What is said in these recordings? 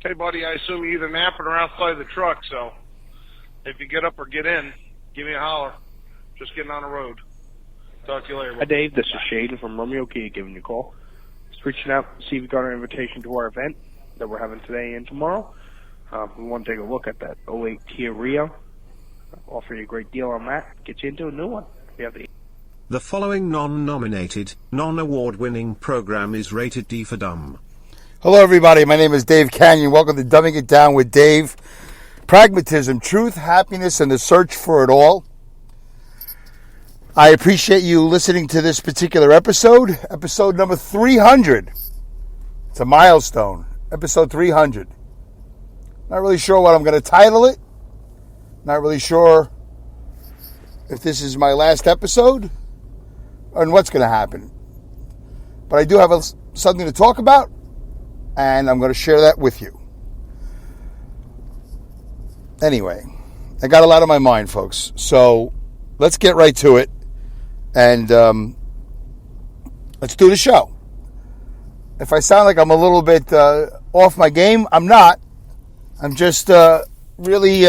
Hey, buddy, I assume you're either napping or outside the truck, so if you get up or get in, give me a holler. Just getting on the road. Talk to you later. Hi, Dave. This is Shaden from Romeo Kia giving you a call. Just reaching out to see if you got an invitation to our event that we're having today and tomorrow. We want to take a look at that '08 Kia Rio. Offer you a great deal on that. Get you into a new one. We have The following non-nominated, non-award-winning program is rated D for dumb. Hello, everybody. My name is Dave Canyon. Welcome to Dumbing It Down with Dave. Pragmatism, truth, happiness, and the search for it all. I appreciate you listening to this particular episode number 300. It's a milestone, episode 300. Not really sure what I'm going to title it. Not really sure if this is my last episode and what's going to happen. But I do have something to talk about, and I'm going to share that with you. Anyway, I got a lot on my mind, folks. So let's get right to it, and let's do the show. If I sound like I'm a little bit off my game, I'm not. I'm just really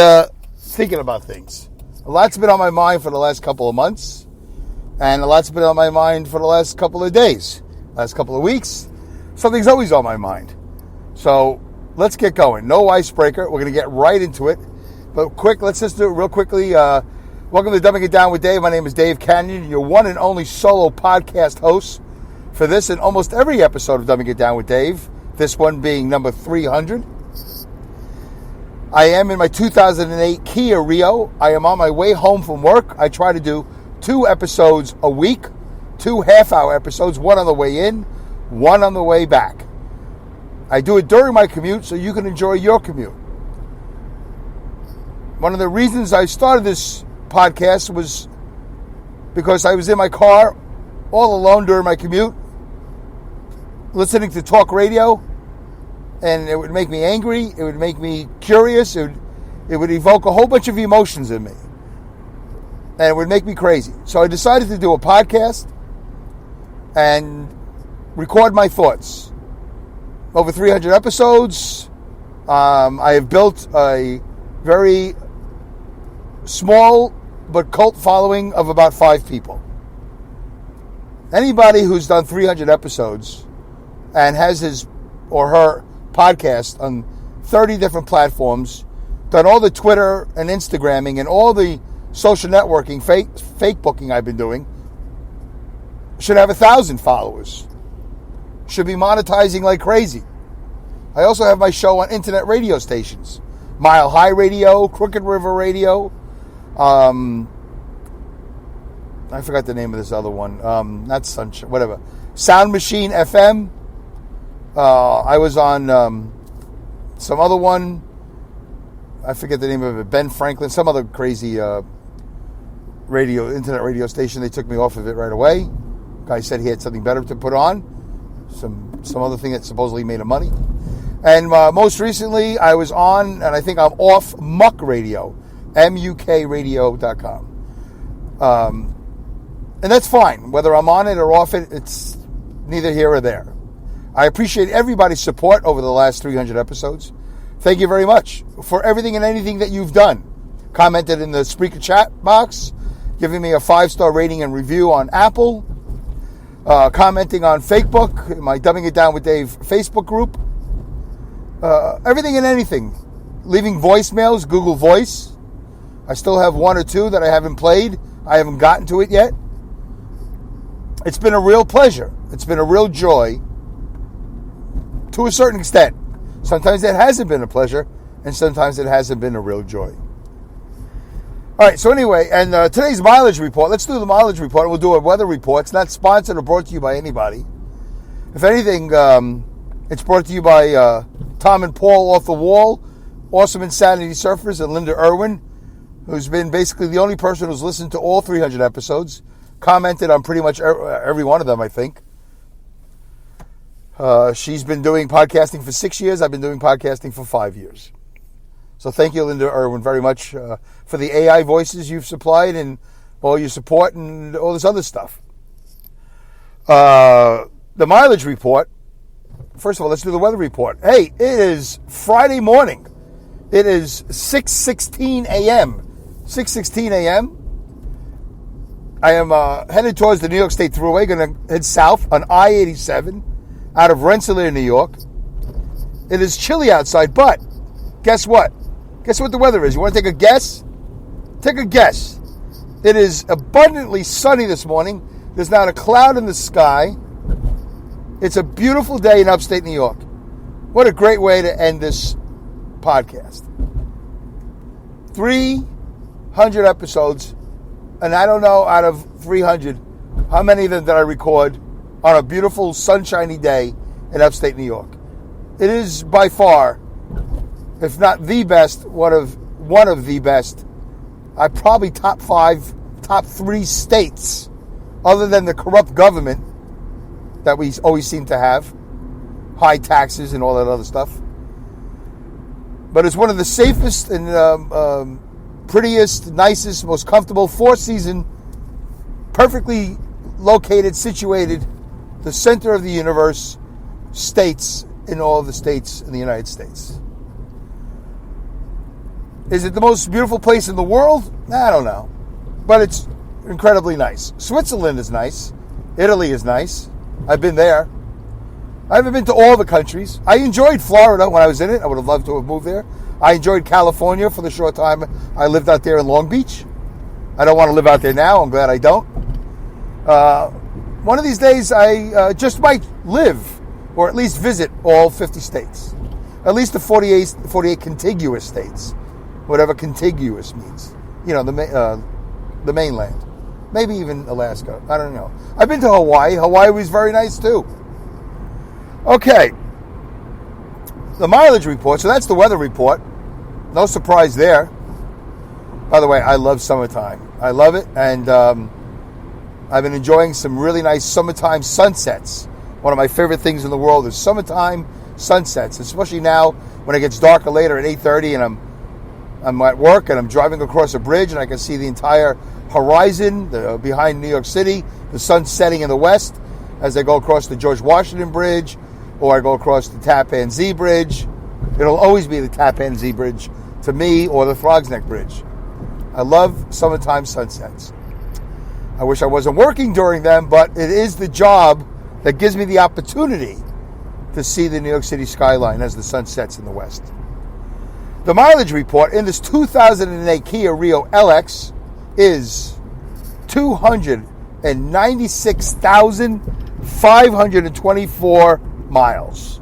thinking about things. A lot's been on my mind for the last couple of months, and a lot's been on my mind for the last couple of days, last couple of weeks. Something's always on my mind. So let's get going. No icebreaker. We're going to get right into it. But let's just do it real quickly. Welcome to Dumbing It Down with Dave. My name is Dave Canyon, your one and only solo podcast host for this and almost every episode of Dumbing It Down with Dave, this one being number 300. I am in my 2008 Kia Rio. I am on my way home from work. I try to do 2 episodes a week, 2 half-hour episodes, one on the way in, one on the way back. I do it during my commute so you can enjoy your commute. One of the reasons I started this podcast was because I was in my car all alone during my commute, listening to talk radio, and it would make me angry, it would make me curious, it would evoke a whole bunch of emotions in me. And it would make me crazy. So I decided to do a podcast and record my thoughts. Over 300 episodes. I have built a very small but cult following of about 5 people. Anybody who's done 300 episodes and has his or her podcast on 30 different platforms, done all the Twitter and Instagramming and all the social networking, fake booking I've been doing, should have 1,000 followers. Should be monetizing like crazy. I also have my show on internet radio stations. Mile High Radio, Crooked River Radio. I forgot the name of this other one. Not Sunshine, whatever. Sound Machine FM. I was on some other one. I forget the name of it. Ben Franklin, some other crazy internet radio station. They took me off of it right away. Guy said he had something better to put on. Some other thing that supposedly made him money. And most recently, I was on, and I think I'm off Muck Radio, mukradio.com. And that's fine. Whether I'm on it or off it, it's neither here or there. I appreciate everybody's support over the last 300 episodes. Thank you very much for everything and anything that you've done. Commented in the Spreaker chat box, giving me a 5-star rating and review on Apple, commenting on Facebook, my Dumbing It Down with Dave Facebook group, everything and anything. Leaving voicemails, Google Voice. I still have 1 or 2 that I haven't played. I haven't gotten to it yet. It's been a real pleasure. It's been a real joy to a certain extent. Sometimes it hasn't been a pleasure, and sometimes it hasn't been a real joy. All right, so anyway, and today's mileage report. Let's do the mileage report. We'll do a weather report. It's not sponsored or brought to you by anybody. If anything, it's brought to you by Tom and Paul Off the Wall, Awesome Insanity Surfers, and Linda Irwin, who's been basically the only person who's listened to all 300 episodes, commented on pretty much every one of them, I think. She's been doing podcasting for 6 years. I've been doing podcasting for 5 years. So thank you, Linda Irwin, very much for the AI voices you've supplied and all your support and all this other stuff. The mileage report first of all, let's do the weather report. Hey, it is Friday morning. It is 6:16 a.m. 6:16 a.m. I am headed towards the New York State Thruway, going to head south on I-87 out of Rensselaer, New York. It is chilly outside, but guess what? Guess what the weather is? You want to take a guess? Take a guess. It is abundantly sunny this morning. There's not a cloud in the sky. It's a beautiful day in upstate New York. What a great way to end this podcast. 300 episodes, and I don't know out of 300 how many of them did I record on a beautiful sunshiny day in upstate New York. It is by far, if not the best, one of the best. I probably top 3 states, other than the corrupt government that we always seem to have, high taxes and all that other stuff. But it's one of the safest and prettiest, nicest, most comfortable, 4-season, perfectly located, situated, the center of the universe, states in all of the states in the United States. Is it the most beautiful place in the world? I don't know. But it's incredibly nice. Switzerland is nice. Italy is nice. I've been there. I haven't been to all the countries. I enjoyed Florida when I was in it. I would have loved to have moved there. I enjoyed California for the short time I lived out there in Long Beach. I don't want to live out there now. I'm glad I don't. One of these days, I just might live, or at least visit all 50 states. At least the 48 contiguous states. Whatever contiguous means. You know, the mainland. Maybe even Alaska. I don't know. I've been to Hawaii. Hawaii was very nice too. Okay. The mileage report. So that's the weather report. No surprise there. By the way, I love summertime. I love it. And I've been enjoying some really nice summertime sunsets. One of my favorite things in the world is summertime sunsets. Especially now when it gets darker later at 8:30 and I'm at work and I'm driving across a bridge and I can see the entire horizon behind New York City, the sun setting in the west as I go across the George Washington Bridge or I go across the Tappan Zee Bridge. It'll always be the Tappan Zee Bridge to me, or the Throgs Neck Bridge. I love summertime sunsets. I wish I wasn't working during them, but it is the job that gives me the opportunity to see the New York City skyline as the sun sets in the west. The mileage report in this 2008 Kia Rio LX is 296,524 miles.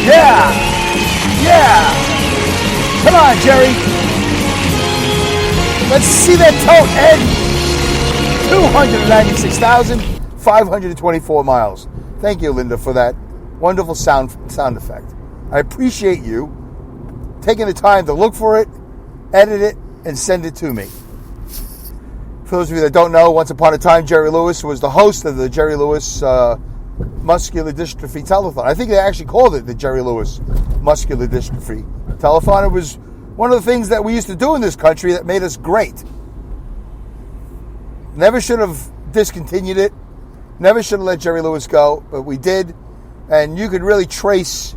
Yeah! Yeah! Come on, Jerry. Let's see that tote, Ed. 296,524 miles. Thank you, Linda, for that wonderful sound effect. I appreciate you taking the time to look for it, edit it, and send it to me. For those of you that don't know, once upon a time, Jerry Lewis was the host of the Jerry Lewis Muscular Dystrophy Telethon. I think they actually called it the Jerry Lewis Muscular Dystrophy Telethon. It was one of the things that we used to do in this country that made us great. Never should have discontinued it. Never should have let Jerry Lewis go, but we did. And you could really trace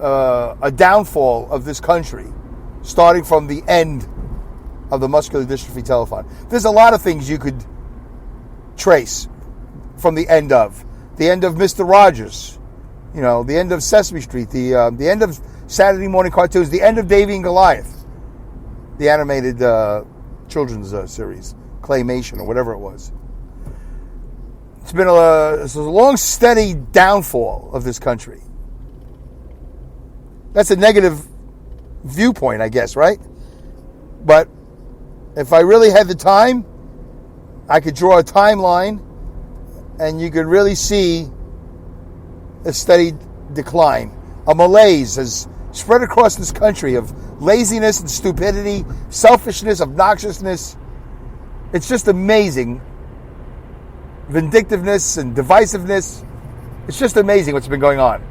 a downfall of this country starting from the end of the Muscular Dystrophy Telethon. There's a lot of things you could trace from the end of. The end of Mr. Rogers. You know, the end of Sesame Street. The end of Saturday morning cartoons. The end of Davy and Goliath. The animated children's series. Claymation or whatever it was. It's been a long, steady downfall of this country. That's a negative viewpoint, I guess, right? But if I really had the time, I could draw a timeline and you could really see a steady decline. A malaise has spread across this country of laziness and stupidity, selfishness, obnoxiousness. It's just amazing. Vindictiveness and divisiveness. It's just amazing what's been going on.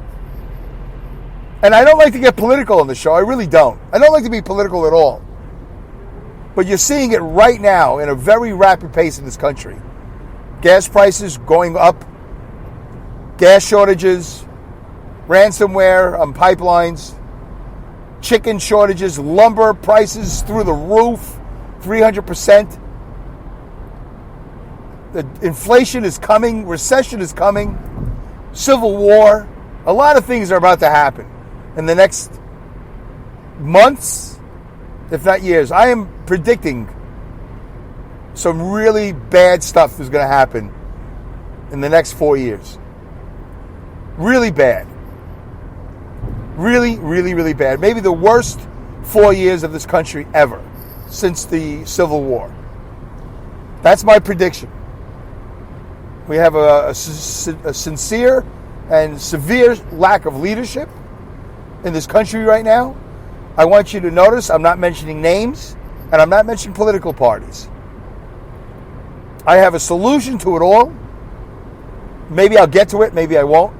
And I don't like to get political on the show. I really don't. I don't like to be political at all. But you're seeing it right now in a very rapid pace in this country. gas prices going up, gas shortages, ransomware on pipelines, chicken shortages, lumber prices through the roof, 300%. The inflation is coming, recession is coming, civil war. A lot of things are about to happen in the next months, if not years. I am predicting some really bad stuff is going to happen in the next 4 years. Really bad. Really, really, really bad. Maybe the worst 4 years of this country ever since the Civil War. That's my prediction. We have a sincere and severe lack of leadership in this country right now. I want you to notice I'm not mentioning names and I'm not mentioning political parties. I have a solution to it all. Maybe I'll get to it, maybe I won't.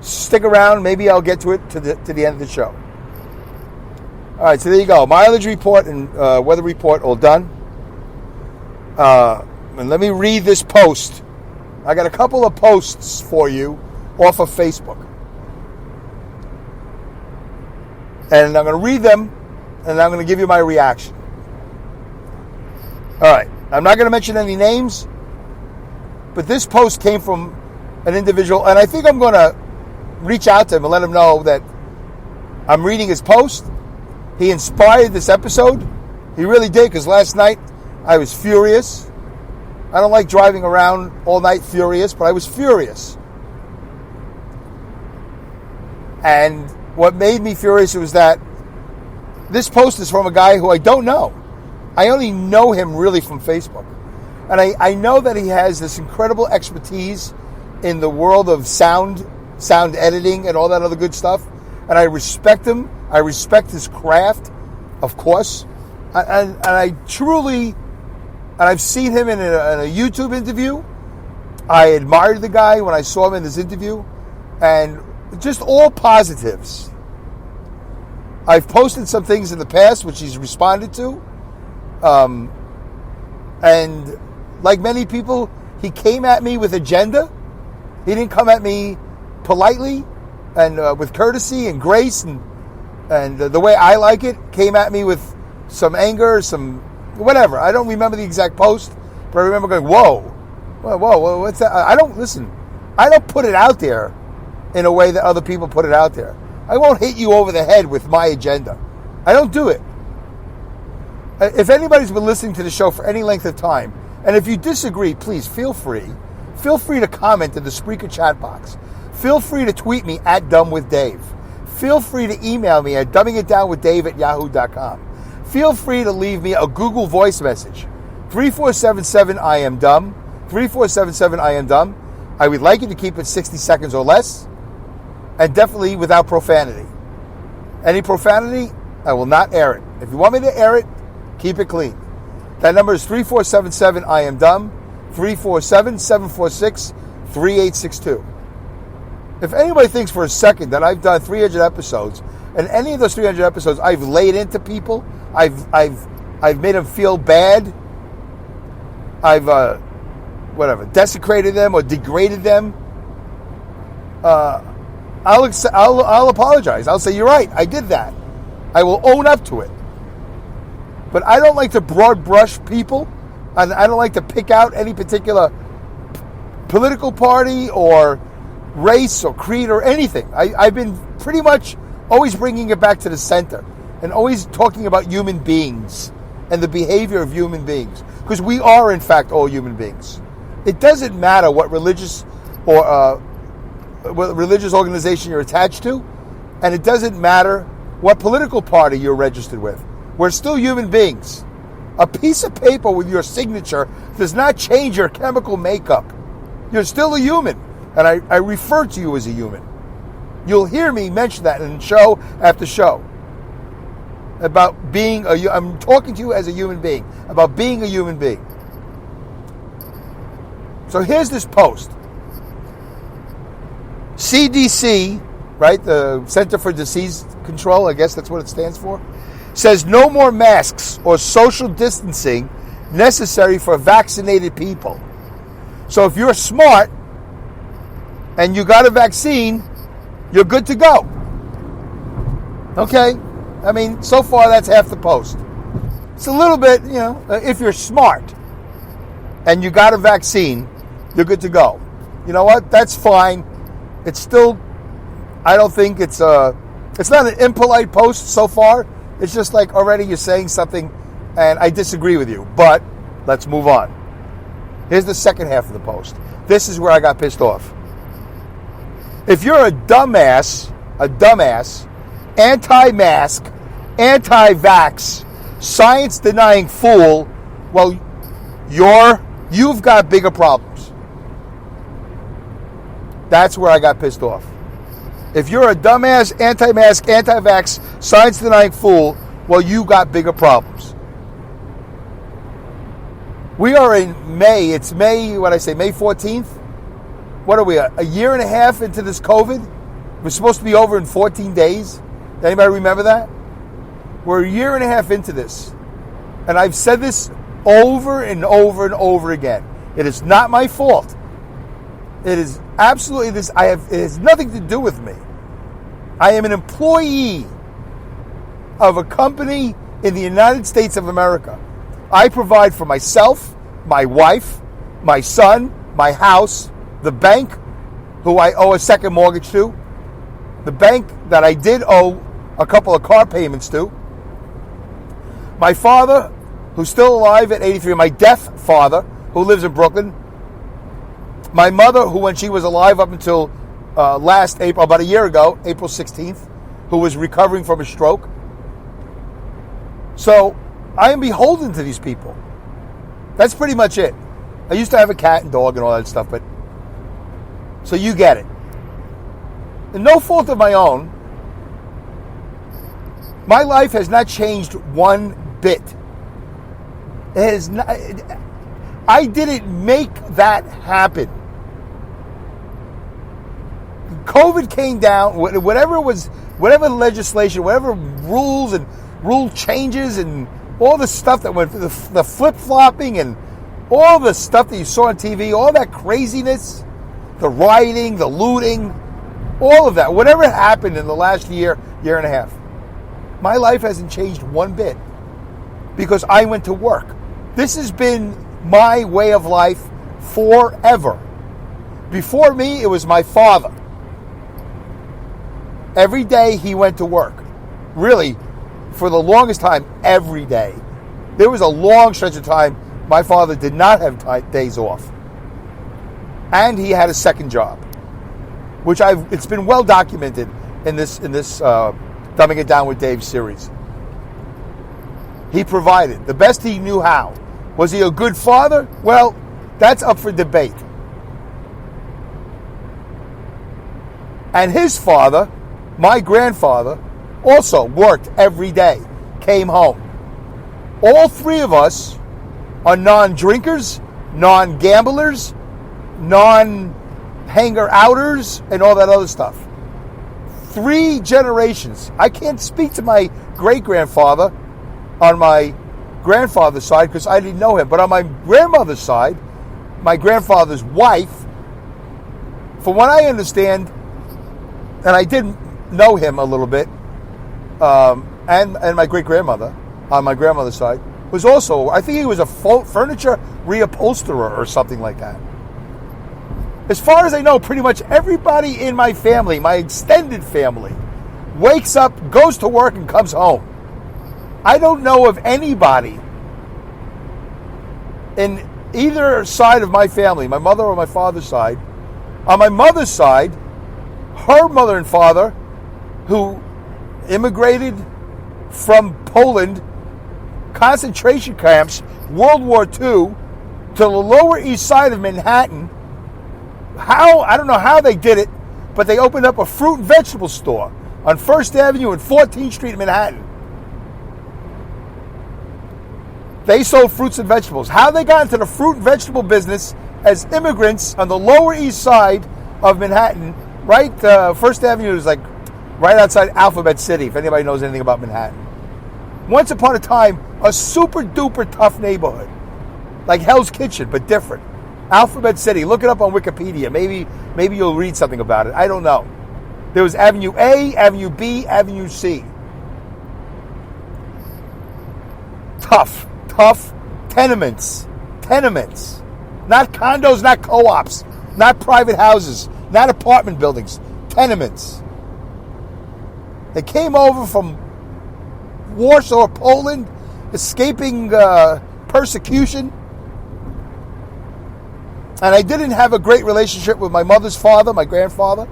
Stick around, maybe I'll get to it to the end of the show. All right, so there you go. Mileage report and weather report all done. And let me read this post. I got a couple of posts for you off of Facebook. And I'm going to read them, and I'm going to give you my reaction. All right. I'm not going to mention any names, but this post came from an individual, and I think I'm going to reach out to him and let him know that I'm reading his post. He inspired this episode. He really did, because last night I was furious. I don't like driving around all night furious, but I was furious. And what made me furious was that this post is from a guy who I don't know. I only know him really from Facebook. And I know that he has this incredible expertise in the world of sound editing and all that other good stuff. And I respect him. I respect his craft, of course. And I truly, and I've seen him in a YouTube interview. I admired the guy when I saw him in this interview. And just all positives. I've posted some things in the past which he's responded to. And like many people, he came at me with agenda. He didn't come at me politely and with courtesy and grace and the way I like it. Came at me with some anger, some whatever. I don't remember the exact post, but I remember going, whoa, what's that? I don't put it out there in a way that other people put it out there. I won't hit you over the head with my agenda. I don't do it. If anybody's been listening to the show for any length of time, and if you disagree, please feel free to comment in the Spreaker chat box. Feel free to tweet me at dumbwithdave. Feel free to email me at dumbingitdownwithdave@yahoo.com. Feel free to leave me a Google voice message. 3477 I am dumb. 3477 I am dumb. I would like you to keep it 60 seconds or less, and definitely without profanity. Any profanity, I will not air it. If you want me to air it, keep it clean. That number is 3477 I am dumb. 347-746-3862. If anybody thinks for a second that I've done 300 episodes, and any of those 300 episodes I've laid into people, I've made them feel bad, I've desecrated them or degraded them, I'll apologize. I'll say, you're right, I did that. I will own up to it. But I don't like to broad brush people, and I don't like to pick out any particular political party or race or creed or anything. I've been pretty much always bringing it back to the center and always talking about human beings and the behavior of human beings, because we are in fact all human beings. It doesn't matter what religious or what religious organization you're attached to, and it doesn't matter what political party you're registered with. We're still human beings. A piece of paper with your signature does not change your chemical makeup. You're still a human, and I refer to you as a human. You'll hear me mention that in show after show about being I'm talking to you as a human being, about being a human being. So here's this post. CDC, right, the Center for Disease Control, I guess that's what it stands for, says no more masks or social distancing necessary for vaccinated people. So if you're smart and you got a vaccine, you're good to go. Okay? I mean, so far that's half the post. It's a little bit, if you're smart and you got a vaccine, you're good to go. You know what? That's fine. It's still, I don't think it's not an impolite post so far. It's just like already you're saying something and I disagree with you. But let's move on. Here's the second half of the post. This is where I got pissed off. If you're a dumbass, anti-mask, anti-vax, science-denying fool, well, you've got bigger problems. That's where I got pissed off. If you're a dumbass, anti-mask, anti-vax, science-denying fool, well, you got bigger problems. We are in May. It's May, May 14th? What are we, a year and a half into this COVID? We're supposed to be over in 14 days. Anybody remember that? We're a year and a half into this. And I've said this over and over and over again. It is not my fault. It is absolutely this. It has nothing to do with me. I am an employee of a company in the United States of America. I provide for myself, my wife, my son, my house, the bank, who I owe a second mortgage to, the bank that I did owe a couple of car payments to, my father, who's still alive at 83, my deaf father, who lives in Brooklyn, my mother, who when she was alive up until last April, about a year ago, April 16th, who was recovering from a stroke. So I am beholden to these people. That's pretty much it. I used to have a cat and dog and all that stuff, but so you get it. And no fault of my own, my life has not changed one bit. It has not. I didn't make that happen. COVID came down, whatever legislation, whatever rules and rule changes and all the stuff that went, the flip-flopping and all the stuff that you saw on TV, all that craziness, the rioting, the looting, all of that, whatever happened in the last year and a half, my life hasn't changed one bit because I went to work. This has been my way of life forever. Before me, it was my father. Every day he went to work. Really, for the longest time, every day. There was a long stretch of time my father did not have days off. And he had a second job, which it's been well documented in this Dumbing It Down with Dave series. He provided the best he knew how. Was he a good father? Well, that's up for debate. And his father, my grandfather, also worked every day, came home. All three of us are non-drinkers, non-gamblers, non-hanger-outers, and all that other stuff. 3 generations. I can't speak to my great-grandfather on my grandfather's side because I didn't know him. But on my grandmother's side, my grandfather's wife, from what I understand, and I did know him a little bit, and my great-grandmother on my grandmother's side was also, I think he was a furniture reupholsterer or something like that. As far as I know, pretty much everybody in my family, my extended family, wakes up, goes to work, and comes home. I don't know of anybody in either side of my family, my mother or my father's side. On my mother's side, her mother and father, who immigrated from Poland, concentration camps, World War II, to the Lower East Side of Manhattan. I don't know how they did it, but they opened up a fruit and vegetable store on 1st Avenue and 14th Street in Manhattan. They sold fruits and vegetables. How they got into the fruit and vegetable business as immigrants on the Lower East Side of Manhattan, right? 1st Avenue is like right outside Alphabet City, if anybody knows anything about Manhattan. Once upon a time, a super duper tough neighborhood. Like Hell's Kitchen, but different. Alphabet City. Look it up on Wikipedia. Maybe you'll read something about it. I don't know. There was Avenue A, Avenue B, Avenue C. Tough tenements. Not condos, not co-ops, not private houses, not apartment buildings. Tenements. They came over from Warsaw, Poland, escaping persecution. And I didn't have a great relationship with my mother's father, my grandfather.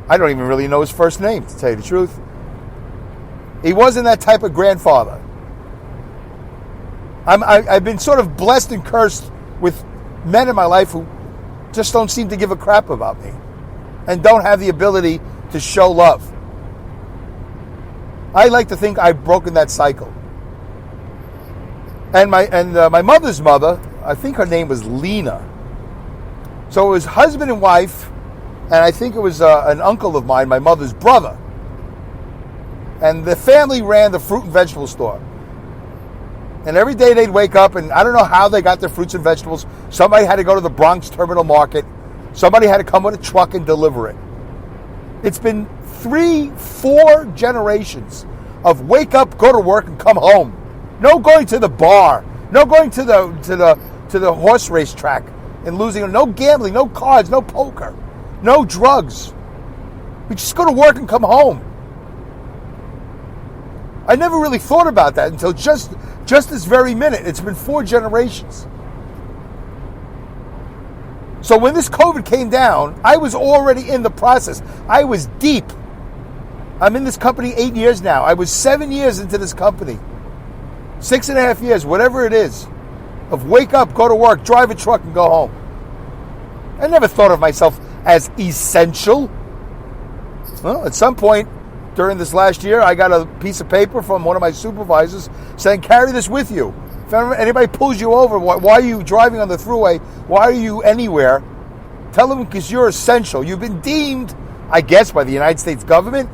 I don't even really know his first name, to tell you the truth. He wasn't that type of grandfather. I've been sort of blessed and cursed with men in my life who just don't seem to give a crap about me and don't have the ability to show love. I like to think I've broken that cycle. And my mother's mother, I think her name was Lena. So it was husband and wife, and I think it was an uncle of mine, my mother's brother. And the family ran the fruit and vegetable store. And every day they'd wake up, and I don't know how they got their fruits and vegetables. Somebody had to go to the Bronx Terminal Market. Somebody had to come with a truck and deliver it. It's been 3-4 generations of wake up, go to work, and come home. No going to the bar. No going to the horse race track and losing. No gambling. No cards. No poker. No drugs. We just go to work and come home. I never really thought about that until just this very minute. It's been 4 generations. So when this COVID came down, I was already in the process. I was deep. I'm in this company 8 years now. I was 7 years into this company. 6.5 years, whatever it is, of wake up, go to work, drive a truck, and go home. I never thought of myself as essential. Well, at some point during this last year, I got a piece of paper from one of my supervisors saying, carry this with you. If anybody pulls you over, why are you driving on the thruway? Why are you anywhere? Tell them because you're essential. You've been deemed, I guess, by the United States government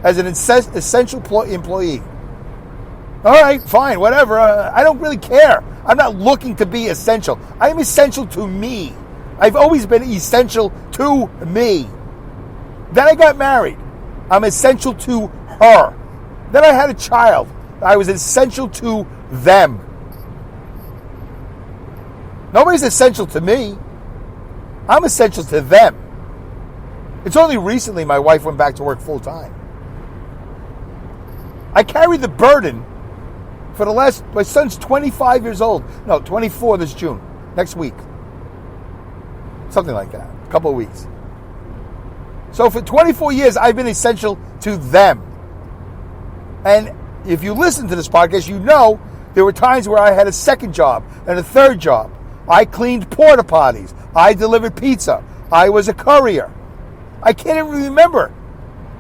as an essential employee. All right, fine, whatever. I don't really care. I'm not looking to be essential. I'm essential to me. I've always been essential to me. Then I got married. I'm essential to her. Then I had a child. I was essential to them. Nobody's essential to me. I'm essential to them. It's only recently my wife went back to work full time. I carried the burden for my son's 25 years old. No, 24 this June. Next week. Something like that. A couple of weeks. So for 24 years, I've been essential to them. And if you listen to this podcast, you know there were times where I had a second job and a third job. I cleaned porta potties. I delivered pizza. I was a courier. I can't even remember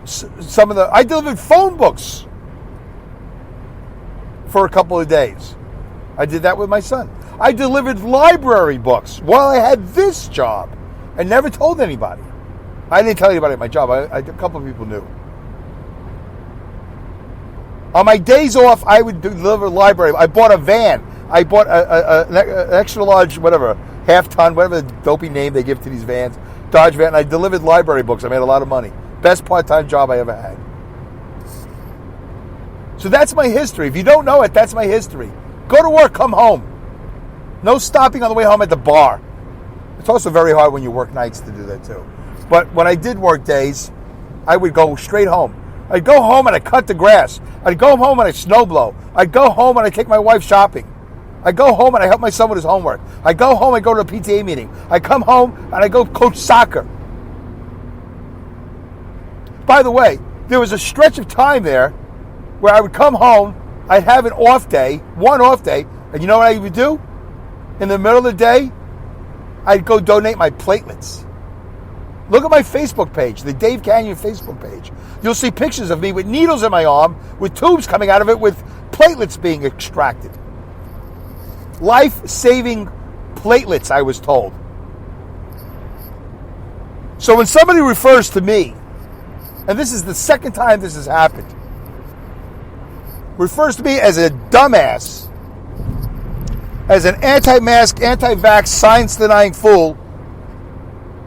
some of I delivered phone books for a couple of days. I did that with my son. I delivered library books while I had this job and never told anybody. I didn't tell anybody at my job. A couple of people knew. On my days off, I would deliver library. I bought a van. I bought an extra large, whatever, half-ton, whatever the dopey name they give to these vans, Dodge van, and I delivered library books. I made a lot of money. Best part-time job I ever had. So that's my history. If you don't know it, that's my history. Go to work, come home. No stopping on the way home at the bar. It's also very hard when you work nights to do that too. But when I did work days, I would go straight home. I'd go home and I'd cut the grass. I'd go home and I'd snowblow. I'd go home and I'd take my wife shopping. I'd go home and I'd help my son with his homework. I'd go home and go to a PTA meeting. I'd come home and I'd go coach soccer. By the way, there was a stretch of time there where I would come home, I'd have an off day, one off day, and you know what I would do? In the middle of the day, I'd go donate my platelets. Look at my Facebook page, the Dave Canyon Facebook page. You'll see pictures of me with needles in my arm, with tubes coming out of it, with platelets being extracted. Life-saving platelets, I was told. So when somebody refers to me, and this is the second time this has happened, refers to me as a dumbass, as an anti-mask, anti-vax, science-denying fool,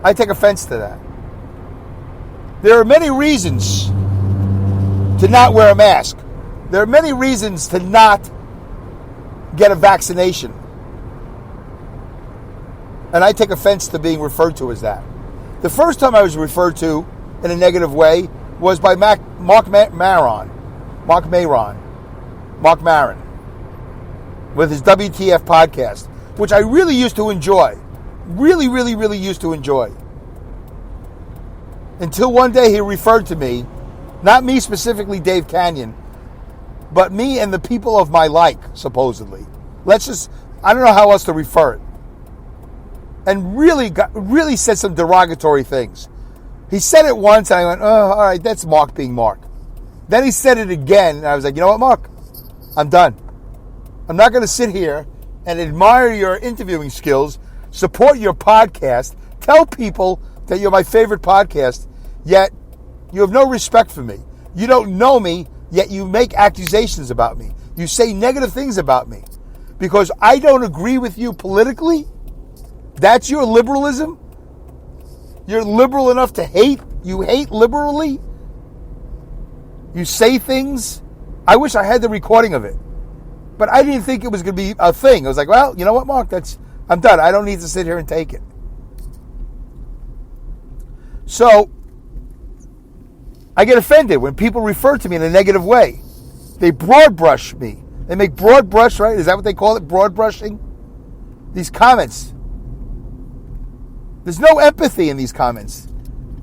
I take offense to that. There are many reasons to not wear a mask. There are many reasons to not get a vaccination. And I take offense to being referred to as that. The first time I was referred to in a negative way was by Mark Maron, with his WTF podcast, which I really used to enjoy. Really, really, really used to enjoy. Until one day he referred to me, not me specifically, Dave Canyon, but me and the people of my like, supposedly. I don't know how else to refer it. And really said some derogatory things. He said it once, and I went, oh, all right, that's Mark being Mark. Then he said it again, and I was like, you know what, Mark? I'm done. I'm not going to sit here and admire your interviewing skills, support your podcast, tell people that you're my favorite podcast, yet you have no respect for me. You don't know me, yet you make accusations about me. You say negative things about me. Because I don't agree with you politically? That's your liberalism? You're liberal enough to hate? You hate liberally? You say things? I wish I had the recording of it. But I didn't think it was going to be a thing. I was like, well, you know what, Mark? I'm done. I don't need to sit here and take it. So, I get offended when people refer to me in a negative way. They broad brush me. They make broad brush, right? Is that what they call it? Broad brushing? These comments. There's no empathy in these comments.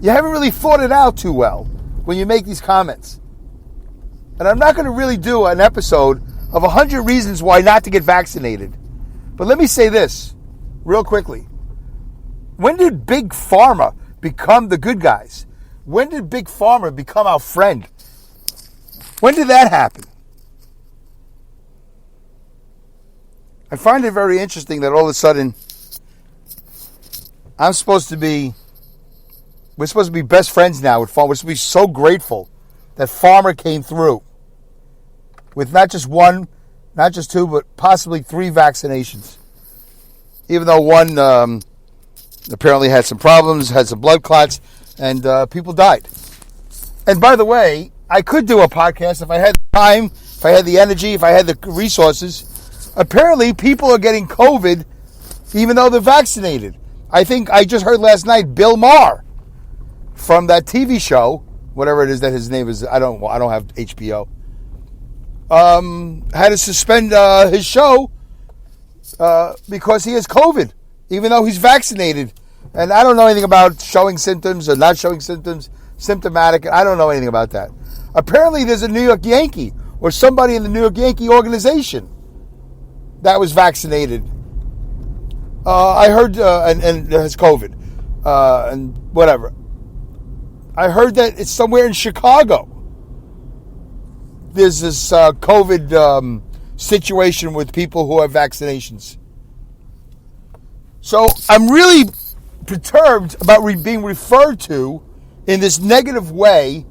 You haven't really thought it out too well when you make these comments. And I'm not going to really do an episode of 100 reasons why not to get vaccinated. But let me say this real quickly. When did Big Pharma become the good guys? When did Big Pharma become our friend? When did that happen? I find it very interesting that all of a sudden we're supposed to be best friends now with Pharma. We're supposed to be so grateful that Pharma came through with not just one, not just two, but possibly 3 vaccinations. Even though one apparently had some problems, had some blood clots, and people died. And by the way, I could do a podcast if I had the time, if I had the energy, if I had the resources. Apparently, people are getting COVID even though they're vaccinated. I think I just heard last night Bill Maher from that TV show, whatever it is that his name is. I don't have HBO. Had to suspend his show because he has COVID, even though he's vaccinated. And I don't know anything about showing symptoms or not showing symptoms, symptomatic. I don't know anything about that. Apparently, there's a New York Yankee or somebody in the New York Yankee organization that was vaccinated. I heard, and has COVID, and whatever. I heard that it's somewhere in Chicago. There's this COVID situation with people who have vaccinations. So I'm really perturbed about being referred to in this negative way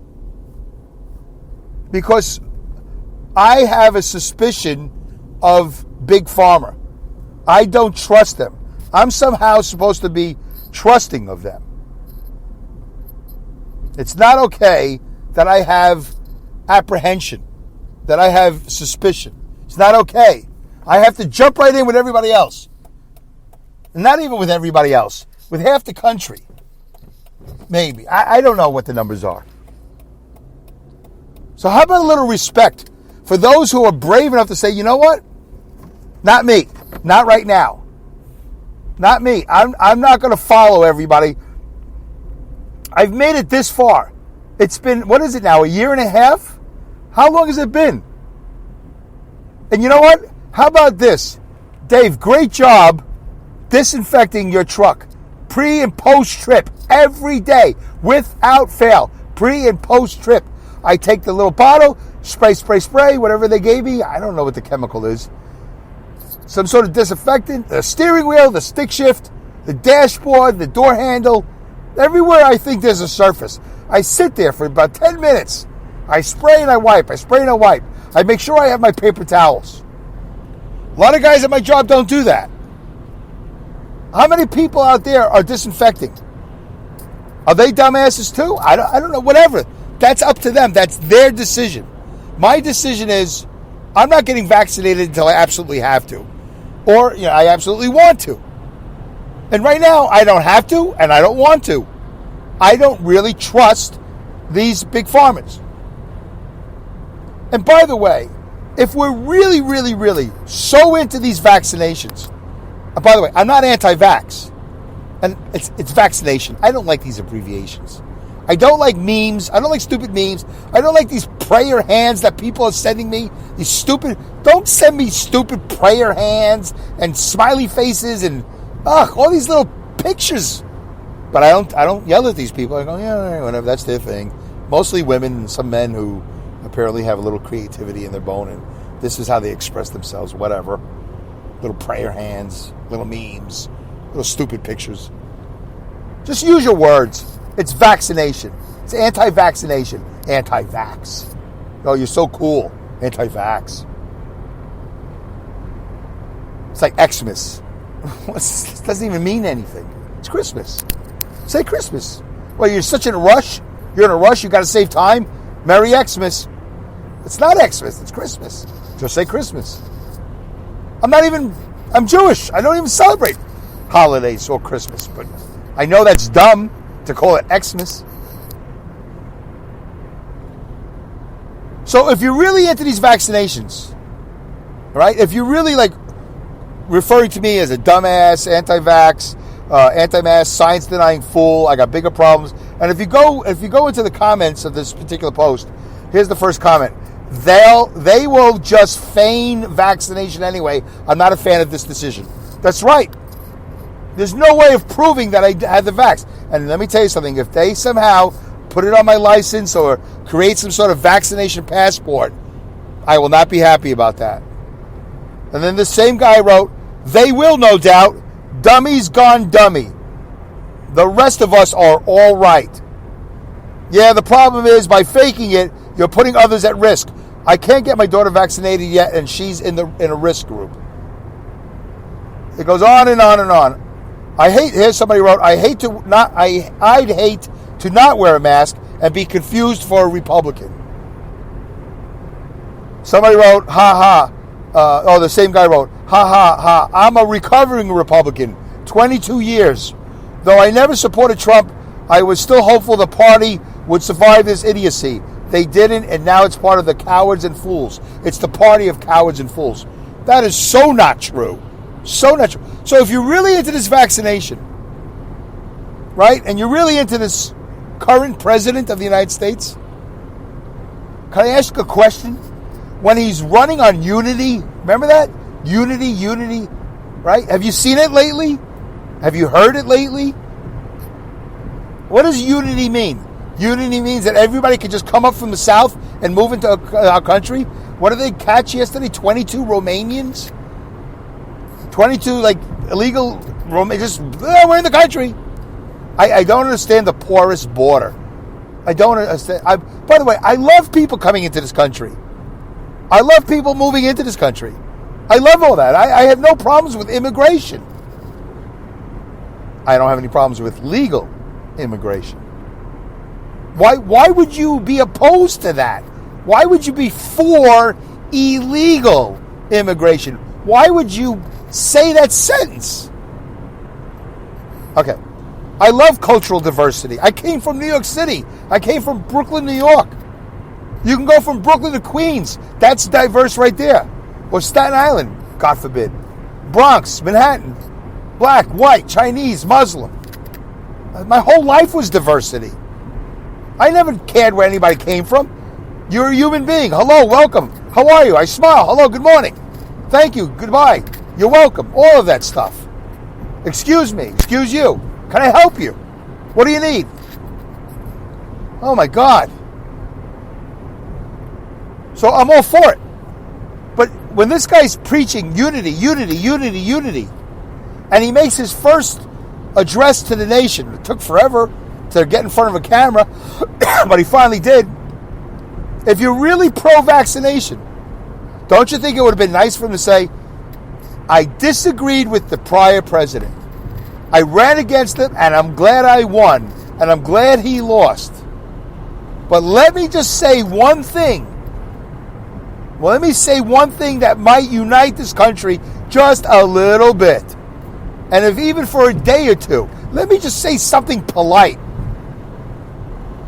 because I have a suspicion of Big Pharma. I don't trust them. I'm somehow supposed to be trusting of them. It's not okay that I have apprehension, that I have suspicion. It's not okay. I have to jump right in with everybody else. Not even with everybody else, with half the country. Maybe. I don't know what the numbers are. So how about a little respect for those who are brave enough to say, you know what? Not me. Not right now. Not me. I'm not going to follow everybody. I've made it this far. It's been, what is it now, a year and a half? How long has it been? And you know what? How about this? Dave, great job disinfecting your truck. Pre and post trip. Every day. Without fail. Pre and post trip. I take the little bottle, spray, whatever they gave me. I don't know what the chemical is. Some sort of disinfectant. The steering wheel, the stick shift, the dashboard, the door handle. Everywhere I think there's a surface. I sit there for about 10 minutes. I spray and I wipe. I spray and I wipe. I make sure I have my paper towels. A lot of guys at my job don't do that. How many people out there are disinfecting? Are they dumbasses too? I don't know. Whatever. That's up to them. That's their decision. My decision is I'm not getting vaccinated until I absolutely have to. Or I absolutely want to. And right now, I don't have to and I don't want to. I don't really trust these big pharmas. And by the way, if we're really, really, really so into these vaccinations, and by the way, I'm not anti-vax, and it's vaccination. I don't like these abbreviations. I don't like memes. I don't like stupid memes. I don't like these prayer hands that people are sending me. These stupid, don't send me stupid prayer hands and smiley faces and all these little pictures. But I don't yell at these people. I go, yeah, whatever, that's their thing. Mostly women and some men who apparently have a little creativity in their bone, and this is how they express themselves, whatever. Little prayer hands, little memes, little stupid pictures. Just use your words. It's vaccination. It's anti-vaccination. Anti-vax. Oh, you're so cool. Anti-vax. It's like Xmas. It doesn't even mean anything. It's Christmas. Say Christmas. Well, you're such in a rush. You're in a rush. You got to save time. Merry Xmas. It's not Xmas. It's Christmas. Just say Christmas. I'm Jewish. I don't even celebrate holidays or Christmas. But I know that's dumb to call it Xmas. So if you're really into these vaccinations, right? If you're really referring to me as a dumbass, anti-vax, anti-mask, science-denying fool, I got bigger problems. And if you go into the comments of this particular post, here's the first comment. They will just feign vaccination anyway. I'm not a fan of this decision. That's right. There's no way of proving that I had the vax. And let me tell you something. If they somehow put it on my license or create some sort of vaccination passport, I will not be happy about that. And then the same guy wrote, they will no doubt. Dummies gone dummy. The rest of us are all right. Yeah, the problem is by faking it, you're putting others at risk. I can't get my daughter vaccinated yet, and she's in a risk group. It goes on and on and on. Here's somebody wrote, I'd hate to not wear a mask and be confused for a Republican. Somebody wrote, ha ha. The same guy wrote, ha ha ha. I'm a recovering Republican, 22 years. Though I never supported Trump, I was still hopeful the party would survive this idiocy. They didn't, and now it's part of the cowards and fools. It's the party of cowards and fools. That is so not true. So not true. So if you're really into this vaccination, right, and you're really into this current president of the United States, can I ask a question? When he's running on Unity, remember that? Unity, right? Have you seen it lately? Have you heard it lately? What does Unity mean? Unity means that everybody can just come up from the south and move into our country. What did they catch yesterday? 22 Romanians? 22 illegal Romanians. We're in the country. I don't understand the porous border. I don't understand. By the way, I love people coming into this country. I love people moving into this country. I love all that. I have no problems with immigration. I don't have any problems with legal immigration. Why would you be opposed to that? Why would you be for illegal immigration? Why would you say that sentence? Okay. I love cultural diversity. I came from New York City. I came from Brooklyn, New York. You can go from Brooklyn to Queens. That's diverse right there. Or Staten Island, God forbid. Bronx, Manhattan. Black, white, Chinese, Muslim. My whole life was diversity. I never cared where anybody came from. You're a human being. Hello, welcome. How are you? I smile. Hello, good morning. Thank you, goodbye. You're welcome. All of that stuff. Excuse me. Excuse you. Can I help you? What do you need? Oh my God. So I'm all for it. But when this guy's preaching unity, and he makes his first address to the nation, it took forever to get in front of a camera, but he finally did. If you're really pro-vaccination, don't you think it would have been nice for him to say, I disagreed with the prior president. I ran against him, and I'm glad I won, and I'm glad he lost. But let me just say one thing. Well, let me say one thing that might unite this country just a little bit. And if even for a day or two, let me just say something polite.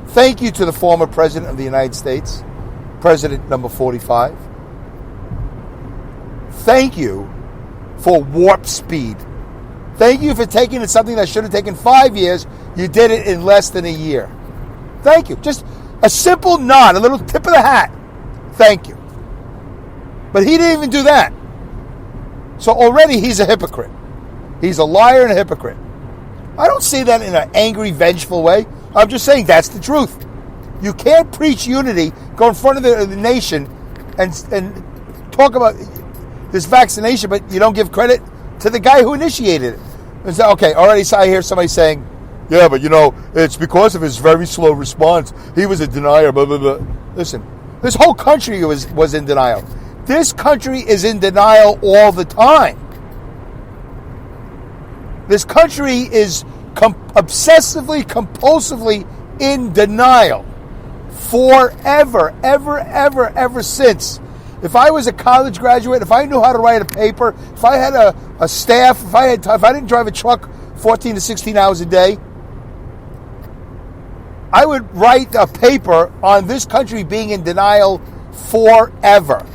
Thank you to the former president of the United States, President number 45. Thank you for warp speed. Thank you for taking something that should have taken 5 years. You did it in less than a year. Thank you. Just a simple nod, a little tip of the hat. Thank you. But he didn't even do that. So already he's a hypocrite. He's a liar and a hypocrite. I don't say that in an angry, vengeful way. I'm just saying that's the truth. You can't preach unity, go in front of the nation and talk about this vaccination, but you don't give credit to the guy who initiated it. And say, okay, already I hear somebody saying, yeah, but it's because of his very slow response. He was a denier, blah, blah, blah. Listen, this whole country was in denial. This country is in denial all the time. This country is obsessively, compulsively in denial forever, ever since. If I was a college graduate, if I knew how to write a paper, if I had a staff, if I didn't drive a truck 14 to 16 hours a day, I would write a paper on this country being in denial forever.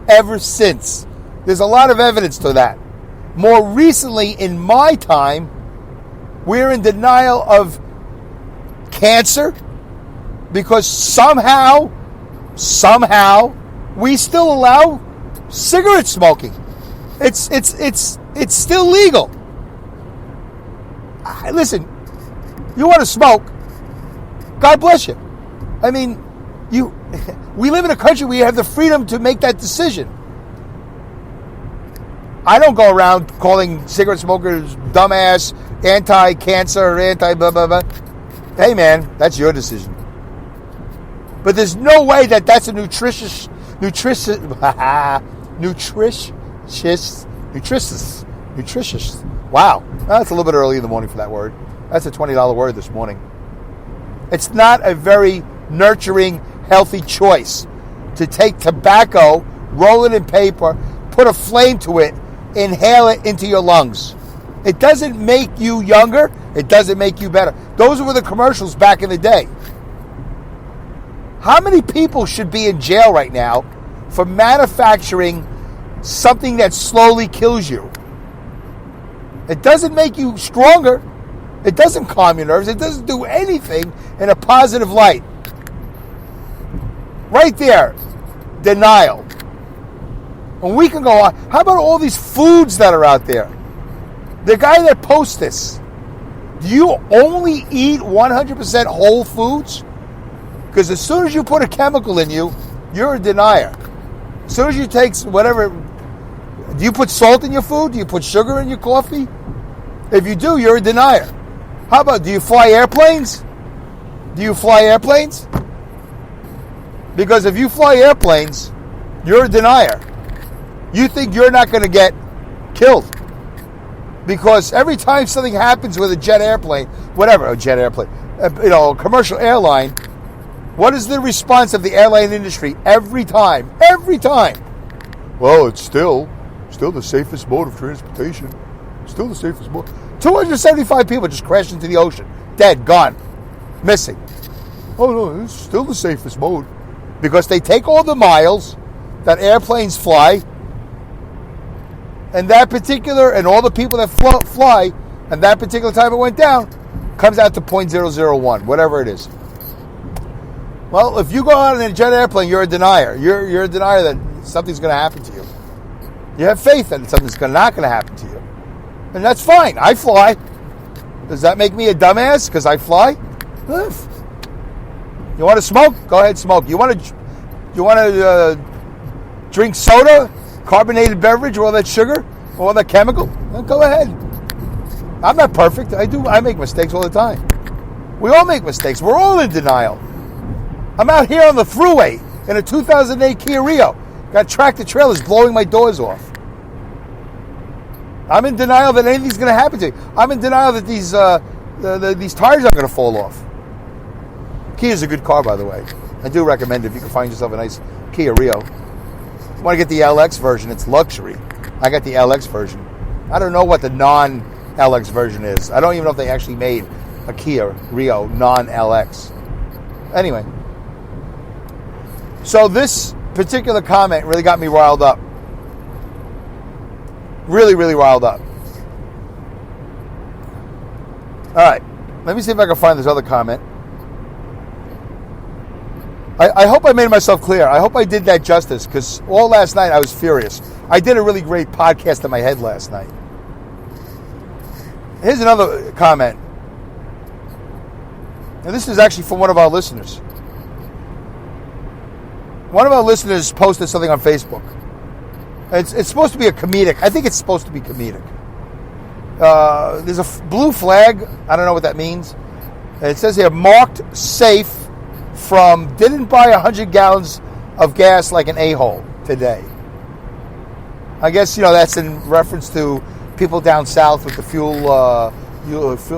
Ever since. There's a lot of evidence to that. More recently, in my time, we're in denial of cancer because somehow, we still allow cigarette smoking. It's still legal. Listen, you want to smoke, God bless you. I mean, we live in a country where you have the freedom to make that decision. I don't go around calling cigarette smokers dumbass, anti-cancer, anti-blah, blah, blah. Hey, man, that's your decision. But there's no way that's a nutritious, wow, that's a little bit early in the morning for that word. That's a $20 word this morning. It's not a very nurturing, healthy choice to take tobacco, roll it in paper, put a flame to it, inhale it into your lungs. It doesn't make you younger. It doesn't make you better. Those were the commercials back in the day. How many people should be in jail right now for manufacturing something that slowly kills you? It doesn't make you stronger. It doesn't calm your nerves. It doesn't do anything in a positive light. Right there, denial. And we can go on. How about all these foods that are out there? The guy that posts this, do you only eat 100% whole foods? Because as soon as you put a chemical in you, you're a denier. As soon as you take whatever, do you put salt in your food? Do you put sugar in your coffee? If you do, you're a denier. How about, do you fly airplanes? Do you fly airplanes? Because if you fly airplanes, you're a denier. You think you're not going to get killed. Because every time something happens with a jet airplane, a commercial airline, what is the response of the airline industry every time? Well, it's still the safest mode of transportation. Still the safest mode. 275 people just crashed into the ocean. Dead, gone, missing. Oh no, it's still the safest mode. Because they take all the miles that airplanes fly, and all the people that fly, and that particular time it went down, comes out to 0.001, whatever it is. Well, if you go out in a jet airplane, you're a denier. You're a denier that something's going to happen to you. You have faith that something's not going to happen to you. And that's fine. I fly. Does that make me a dumbass because I fly? You want to smoke? Go ahead, smoke. You want to drink soda, carbonated beverage, all that sugar, all that chemical? Well, go ahead. I'm not perfect. I make mistakes all the time. We all make mistakes. We're all in denial. I'm out here on the thruway in a 2008 Kia Rio. Got tractor trailers blowing my doors off. I'm in denial that anything's going to happen to you. I'm in denial that these tires aren't going to fall off. Kia is a good car, by the way. I do recommend it if you can find yourself a nice Kia Rio. If you want to get the LX version, it's luxury. I got the LX version. I don't know what the non-LX version is. I don't even know if they actually made a Kia Rio non-LX. Anyway. So this particular comment really got me riled up. Really, really riled up. All right. Let me see if I can find this other comment. I hope I made myself clear. I hope I did that justice, because all last night I was furious. I did a really great podcast in my head last night. Here's another comment. And this is actually from one of our listeners. One of our listeners posted something on Facebook. It's supposed to be a comedic. I think it's supposed to be comedic. There's a blue flag. I don't know what that means. It says here, marked safe from didn't buy 100 gallons of gas like an a-hole today. I guess, that's in reference to people down south with the fuel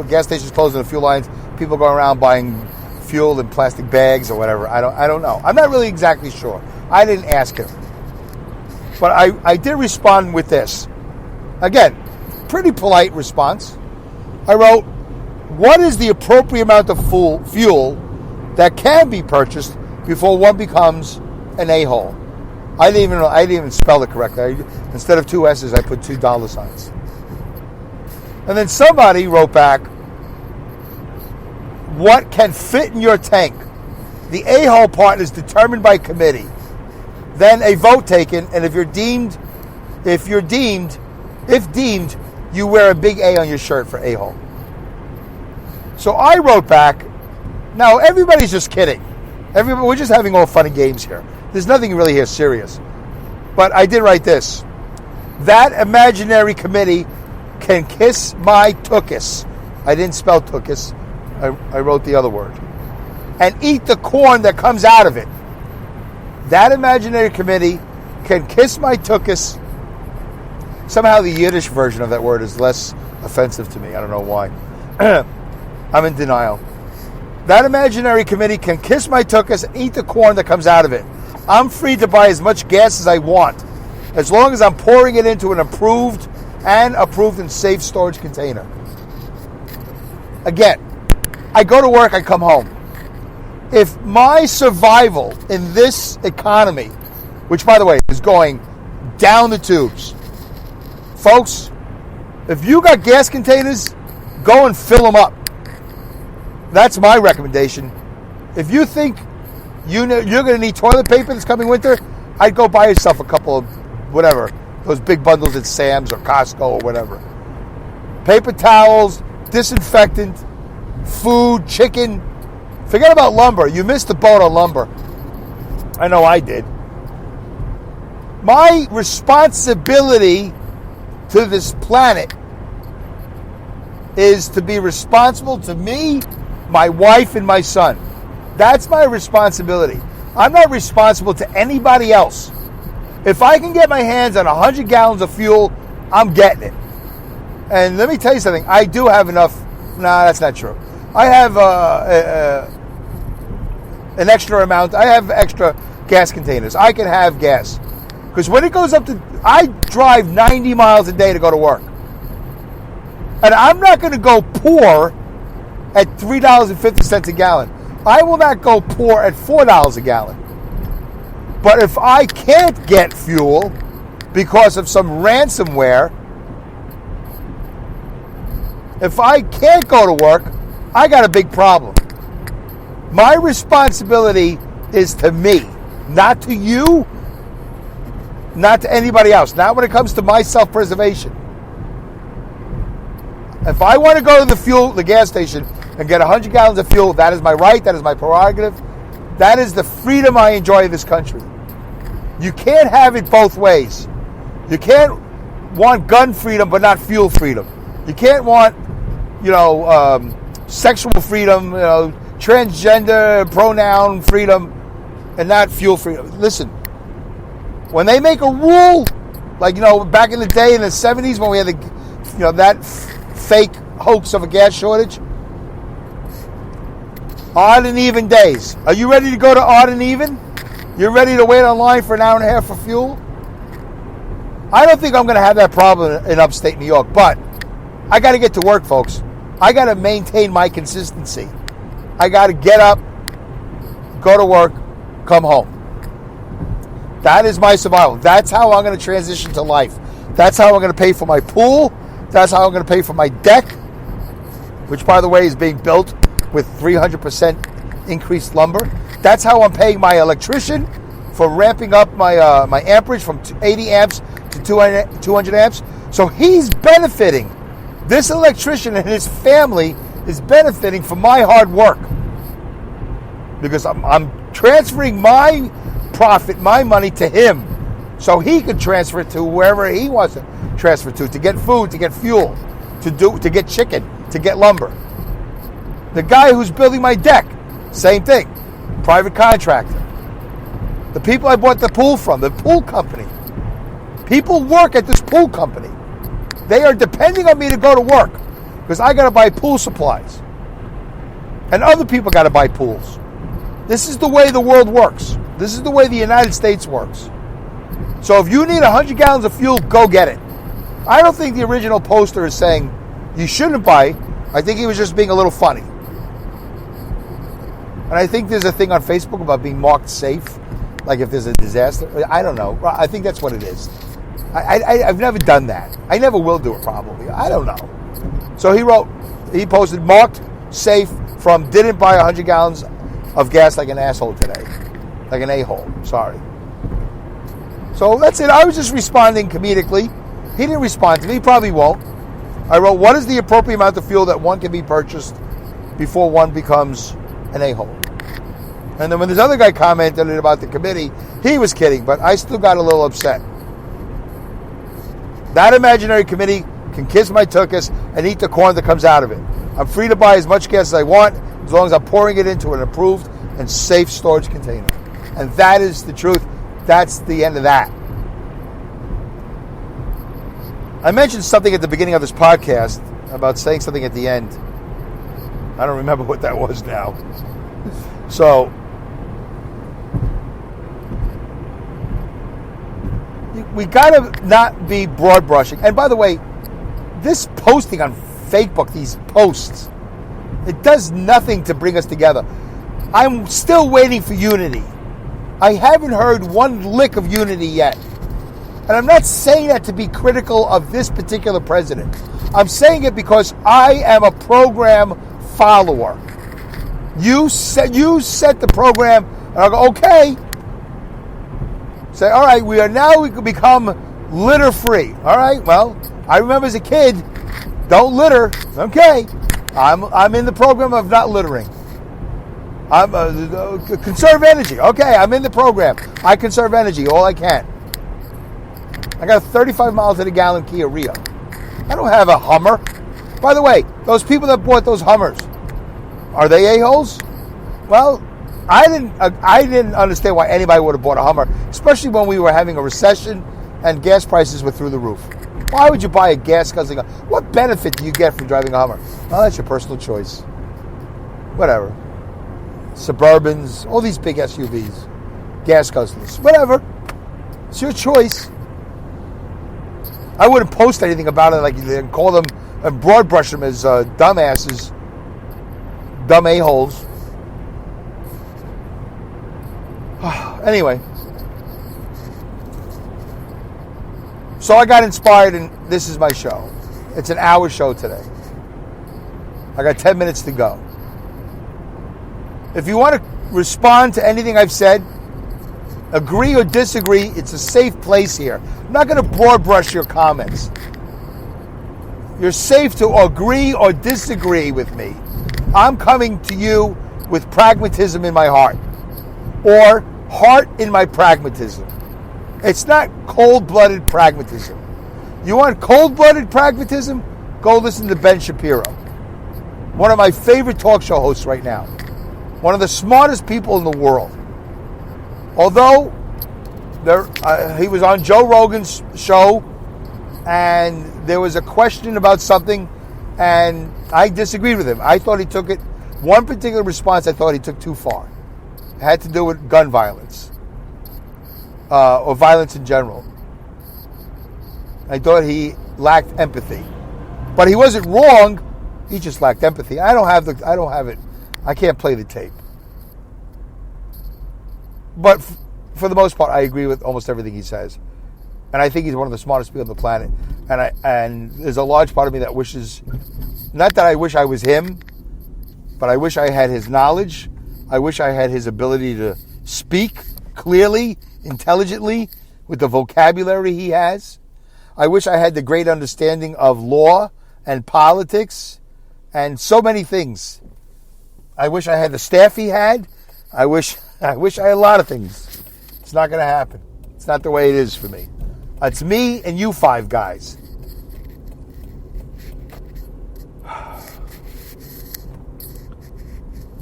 gas stations closed and the fuel lines. People going around buying fuel in plastic bags or whatever. I don't know. I'm not really exactly sure. I didn't ask him. But I did respond with this. Again, pretty polite response. I wrote, what is the appropriate amount of fuel that can be purchased before one becomes an a-hole? I didn't even spell it correctly. Instead of 2 S's, I put $2 signs. And then somebody wrote back, what can fit in your tank? The a-hole part is determined by committee. Then a vote taken, and if deemed, you wear a big A on your shirt for a-hole. So I wrote back, now everybody's just kidding. We're just having all fun and games here. There's nothing really here serious. But I did write this. That imaginary committee can kiss my tuchus. I didn't spell tuchus. I wrote the other word. And eat the corn that comes out of it. That imaginary committee can kiss my tuchus. Somehow the Yiddish version of that word is less offensive to me. I don't know why. I'm in denial. That imaginary committee can kiss my tuchus and eat the corn that comes out of it. I'm free to buy as much gas as I want, as long as I'm pouring it into an approved and safe storage container. Again, I go to work, I come home. If my survival in this economy, which by the way is going down the tubes, folks, if you got gas containers, go and fill them up. That's my recommendation. If you think you're going to need toilet paper this coming winter, I'd go buy yourself a couple of whatever, those big bundles at Sam's or Costco or whatever. Paper towels, disinfectant, food, chicken. Forget about lumber. You missed the boat on lumber. I know I did. My responsibility to this planet is to be responsible to me, my wife, and my son. That's my responsibility. I'm not responsible to anybody else. If I can get my hands on 100 gallons of fuel, I'm getting it. And let me tell you something. I do have enough. Nah, that's not true. I have an extra amount. I have extra gas containers. I can have gas. Because when it goes up to... I drive 90 miles a day to go to work. And I'm not going to go poor at $3.50 a gallon. I will not go poor at $4 a gallon. But if I can't get fuel because of some ransomware, if I can't go to work, I got a big problem. My responsibility is to me, not to you, not to anybody else. Not when it comes to my self-preservation. If I want to go to the gas station and get 100 gallons of fuel, that is my right, that is my prerogative. That is the freedom I enjoy in this country. You can't have it both ways. You can't want gun freedom but not fuel freedom. You can't want, sexual freedom, transgender pronoun freedom, and not fuel freedom. Listen, when they make a rule, like, back in the day in the 70s when we had fake hoax of a gas shortage. Odd and even days. Are you ready to go to odd and even? You're ready to wait online for an hour and a half for fuel? I don't think I'm going to have that problem in upstate New York, but I got to get to work, folks. I got to maintain my consistency. I got to get up, go to work, come home. That is my survival. That's how I'm going to transition to life. That's how I'm going to pay for my pool. That's how I'm going to pay for my deck, which, by the way, is being built with 300% increased lumber. That's how I'm paying my electrician for ramping up my my amperage from 80 amps to 200 amps. So he's benefiting. This electrician and his family is benefiting from my hard work because I'm transferring my profit, my money to him so he can transfer it to wherever he wants to transfer to get food, to get fuel, to get chicken, to get lumber. The guy who's building my deck, same thing. Private contractor. The people I bought the pool from, the pool company. People work at this pool company. They are depending on me to go to work because I got to buy pool supplies. And other people got to buy pools. This is the way the world works. This is the way the United States works. So if you need 100 gallons of fuel, go get it. I don't think the original poster is saying you shouldn't buy. I think he was just being a little funny. And I think there's a thing on Facebook about being marked safe, like if there's a disaster. I don't know. I think that's what it is. I've never done that. I never will do it probably. I don't know. So he posted marked safe from didn't buy 100 gallons of gas like an asshole today. Like an a-hole. Sorry. So that's it. I was just responding comedically. He didn't respond to me. He probably won't. I wrote, what is the appropriate amount of fuel that one can be purchased before one becomes an a-hole? And then when this other guy commented about the committee, he was kidding, but I still got a little upset. That imaginary committee can kiss my tuchus and eat the corn that comes out of it. I'm free to buy as much gas as I want as long as I'm pouring it into an approved and safe storage container. And that is the truth. That's the end of that. I mentioned something at the beginning of this podcast about saying something at the end. I don't remember what that was now. So, we got to not be broad brushing. And by the way, this posting on Facebook, these posts, it does nothing to bring us together. I'm still waiting for unity. I haven't heard one lick of unity yet. And I'm not saying that to be critical of this particular president. I'm saying it because I am a program follower. You set the program, and I'll go, okay. Say, all right, we can become litter free. All right, well, I remember as a kid, don't litter. Okay, I'm in the program of not littering. I'm conserve energy. Okay, I'm in the program. I conserve energy all I can. I got a 35 miles to the gallon Kia Rio. I don't have a Hummer. By the way, those people that bought those Hummers, are they a-holes? Well, I didn't understand why anybody would have bought a Hummer, especially when we were having a recession and gas prices were through the roof. Why would you buy a gas-guzzling Hummer? What benefit do you get from driving a Hummer? Well, that's your personal choice. Whatever. Suburbans, all these big SUVs, gas guzzlers, whatever. It's your choice. I wouldn't post anything about it like and call them and broad brush them as dumbasses, dumb a-holes. Anyway, so I got inspired, and this is my show. It's an hour show today. I got 10 minutes to go. If you want to respond to anything I've said, agree or disagree, it's a safe place here. I'm not going to broad brush your comments. You're safe to agree or disagree with me. I'm coming to you with pragmatism in my heart, or heart in my pragmatism. It's not cold-blooded pragmatism. You want cold-blooded pragmatism? Go listen to Ben Shapiro, one of my favorite talk show hosts right now. One of the smartest people in the world. Although he was on Joe Rogan's show and there was a question about something, and I disagreed with him. I thought he took it, one particular response I thought he took too far. It had to do with gun violence, or violence in general. I thought he lacked empathy. But he wasn't wrong, he just lacked empathy. I don't have it. I can't play the tape. But for the most part, I agree with almost everything he says. And I think he's one of the smartest people on the planet. And there's a large part of me that wishes, not that I wish I was him, but I wish I had his knowledge. I wish I had his ability to speak clearly, intelligently, with the vocabulary he has. I wish I had the great understanding of law and politics and so many things. I wish I had the staff he had. I wish I had a lot of things. It's not going to happen. It's not the way it is for me. It's me and you five guys.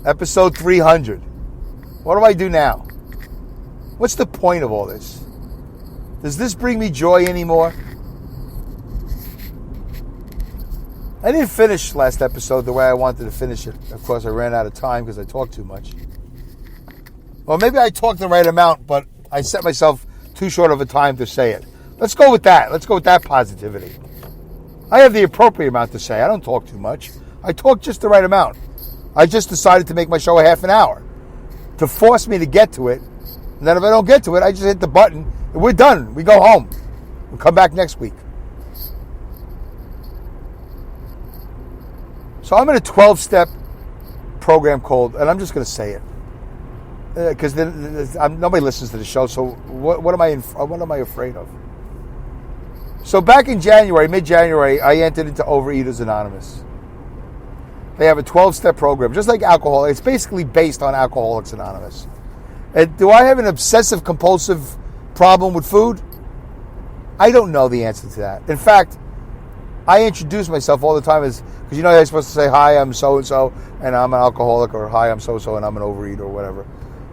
Episode 300. What do I do now? What's the point of all this? Does this bring me joy anymore? I didn't finish last episode the way I wanted to finish it. Of course, I ran out of time because I talked too much. Well, maybe I talked the right amount, but I set myself too short of a time to say it. Let's go with that. Let's go with that positivity. I have the appropriate amount to say. I don't talk too much. I talk just the right amount. I just decided to make my show a half an hour to force me to get to it. And then if I don't get to it, I just hit the button and we're done. We go home. We'll come back next week. So I'm in a 12-step program called, and I'm just going to say it, because nobody listens to the show. So what am I afraid of? So back in January, mid-January, I entered into Overeaters Anonymous. They have a 12-step program, just like alcohol. It's basically based on Alcoholics Anonymous. And do I have an obsessive-compulsive problem with food? I don't know the answer to that. In fact, I introduce myself all the time as, because you know you're supposed to say, hi, I'm so-and-so, and I'm an alcoholic, or hi, I'm so-and-so, and I'm an overeater, or whatever.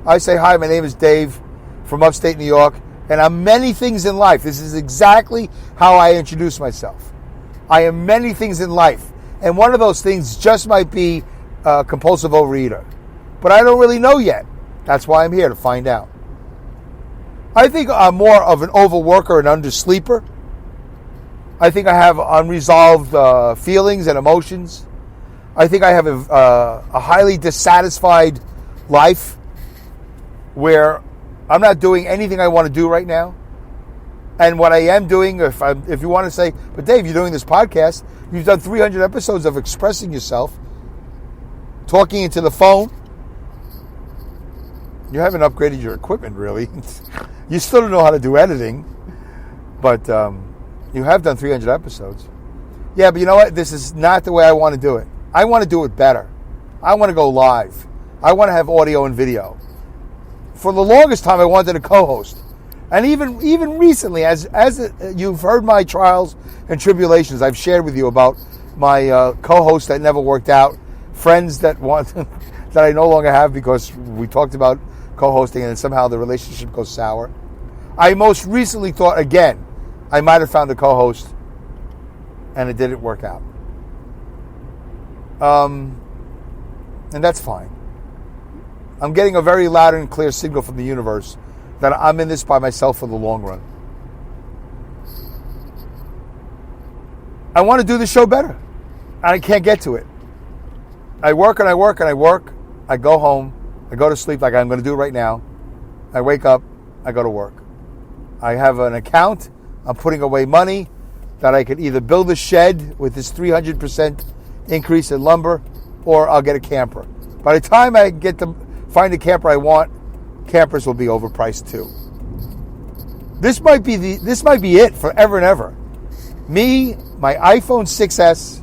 I say, hi, my name is Dave from upstate New York, and I'm many things in life. This is exactly how I introduce myself. I am many things in life, and one of those things just might be a compulsive overeater. But I don't really know yet. That's why I'm here, to find out. I think I'm more of an overworker and undersleeper. I think I have unresolved feelings and emotions. I think I have a highly dissatisfied life where I'm not doing anything I want to do right now. And what I am doing, if you want to say, but Dave, you're doing this podcast, you've done 300 episodes of expressing yourself, talking into the phone. You haven't upgraded your equipment, really. You still don't know how to do editing, but you have done 300 episodes. Yeah, but you know what? This is not the way I want to do it. I want to do it better. I want to go live. I want to have audio and video. For the longest time, I wanted a co-host. And even recently, as you've heard my trials and tribulations, I've shared with you about my co-host that never worked out, friends that that I no longer have because we talked about co-hosting and then somehow the relationship goes sour. I most recently thought, again, I might have found a co-host and it didn't work out. And that's fine. I'm getting a very loud and clear signal from the universe that I'm in this by myself for the long run. I want to do the show better, and I can't get to it. I work and I work and I work. I go home. I go to sleep like I'm going to do right now. I wake up. I go to work. I have an account. I'm putting away money that I could either build a shed with this 300% increase in lumber, or I'll get a camper. By the time I get to find a camper I want, campers will be overpriced too. This might be it forever and ever. Me, my iPhone 6S,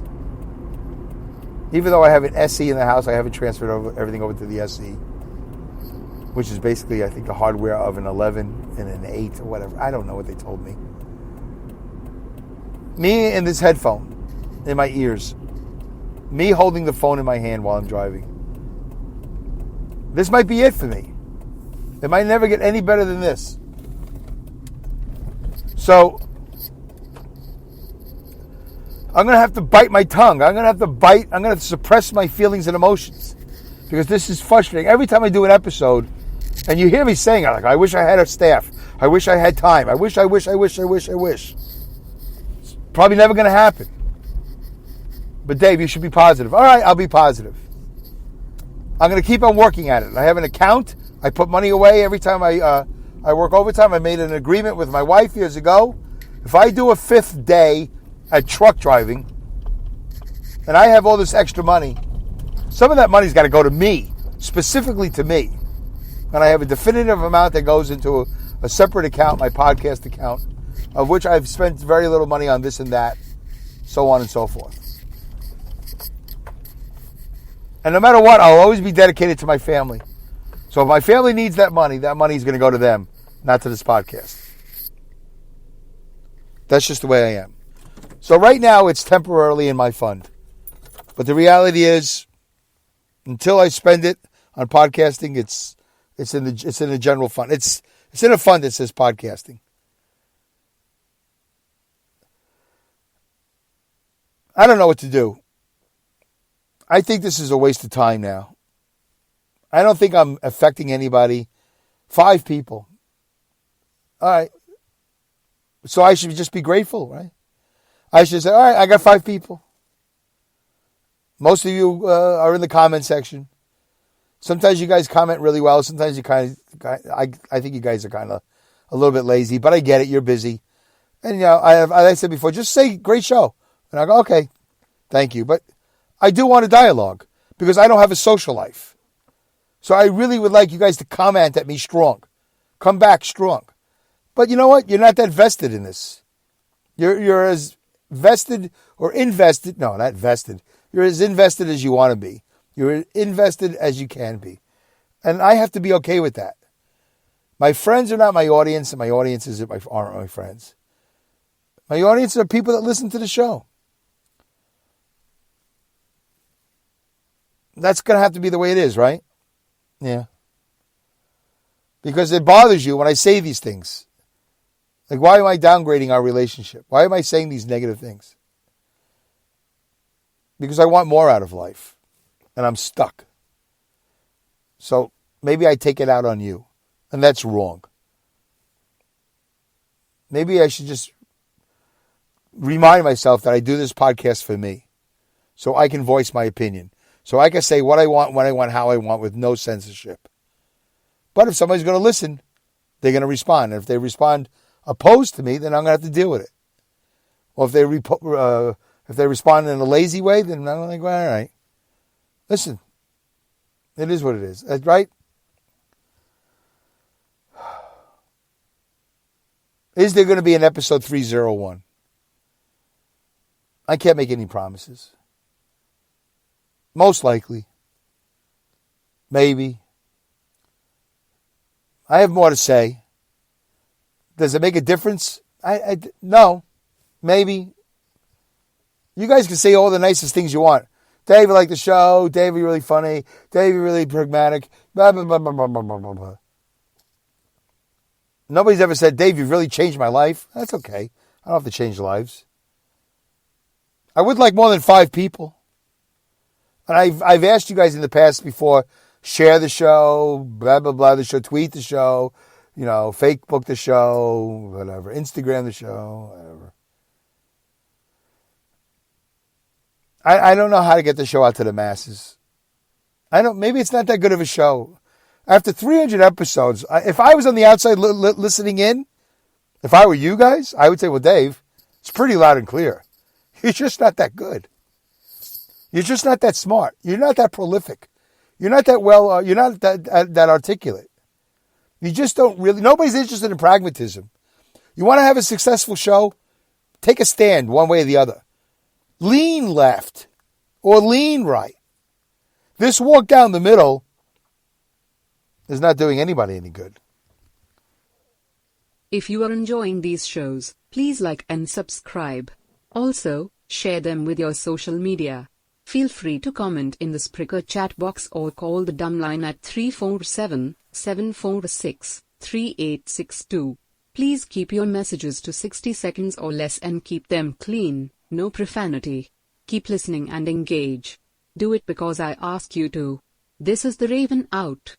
even though I have an SE in the house, I haven't transferred everything over to the SE, which is basically, I think, the hardware of an 11 and an 8 or whatever. I don't know what they told me. Me and this headphone in my ears. Me holding the phone in my hand while I'm driving. This might be it for me. It might never get any better than this. So, I'm going to have to bite my tongue. I'm going to have to suppress my feelings and emotions because this is frustrating. Every time I do an episode, and you hear me saying, like, I wish I had a staff. I wish I had time. I wish. It's probably never going to happen. But Dave, you should be positive. All right, I'll be positive. I'm going to keep on working at it. I have an account. I put money away every time I work overtime. I made an agreement with my wife years ago. If I do a 5th day at truck driving, and I have all this extra money, some of that money's got to go to me, specifically to me. And I have a definitive amount that goes into a separate account, my podcast account, of which I've spent very little money on this and that, so on and so forth. And no matter what, I'll always be dedicated to my family. So if my family needs that money is going to go to them, not to this podcast. That's just the way I am. So right now, it's temporarily in my fund. But the reality is, until I spend it on podcasting, it's in the general fund. It's in a fund that says podcasting. I don't know what to do. I think this is a waste of time now. I don't think I'm affecting anybody. 5 people. All right. So I should just be grateful, right? I should say, all right, I got 5 people. Most of you are in the comment section. Sometimes you guys comment really well. Sometimes you I think you guys are kind of a little bit lazy, but I get it. You're busy. And, like I said before, just say, great show. And I go, okay, thank you. But I do want a dialogue because I don't have a social life. So I really would like you guys to comment at me strong. Come back strong. But you know what? You're not that vested in this. You're as vested or invested. No, not vested. You're as invested as you want to be. You're invested as you can be. And I have to be okay with that. My friends are not my audience, and my audiences aren't my friends. My audience are people that listen to the show. That's going to have to be the way it is, right? Yeah. Because it bothers you when I say these things. Like, why am I downgrading our relationship? Why am I saying these negative things? Because I want more out of life. And I'm stuck. So maybe I take it out on you. And that's wrong. Maybe I should just remind myself that I do this podcast for me. So I can voice my opinion. So I can say what I want, when I want, how I want, with no censorship. But if somebody's going to listen, they're going to respond. And if they respond opposed to me, then I'm going to have to deal with it. Or if they respond in a lazy way, then I'm like, well, all right. Listen, it is what it is. That's right. Is there going to be an episode 301? I can't make any promises. Most likely. Maybe. I have more to say. Does it make a difference? No. Maybe. You guys can say all the nicest things you want. Dave, you like the show. Dave, you're really funny. Dave, you're really pragmatic. Blah, blah, blah, blah, blah, blah, blah, blah. Nobody's ever said, Dave, you've really changed my life. That's okay. I don't have to change lives. I would like more than 5 people. And I've asked you guys in the past before, share the show, blah, blah, blah, the show, tweet the show, Facebook the show, whatever, Instagram the show, whatever. I don't know how to get the show out to the masses. Maybe it's not that good of a show. After 300 episodes, if I was on the outside listening in, if I were you guys, I would say, well, Dave, it's pretty loud and clear. You're just not that good. You're just not that smart. You're not that prolific. You're not that well, you're not that articulate. You just don't really, nobody's interested in pragmatism. You want to have a successful show? Take a stand one way or the other. Lean left or lean right. This walk down the middle is not doing anybody any good. If you are enjoying these shows, please like and subscribe. Also, share them with your social media. Feel free to comment in the Spreaker chat box or call the Dumbline at 347-746-3862. Please keep your messages to 60 seconds or less and keep them clean. No profanity. Keep listening and engage. Do it because I ask you to. This is the Raven out.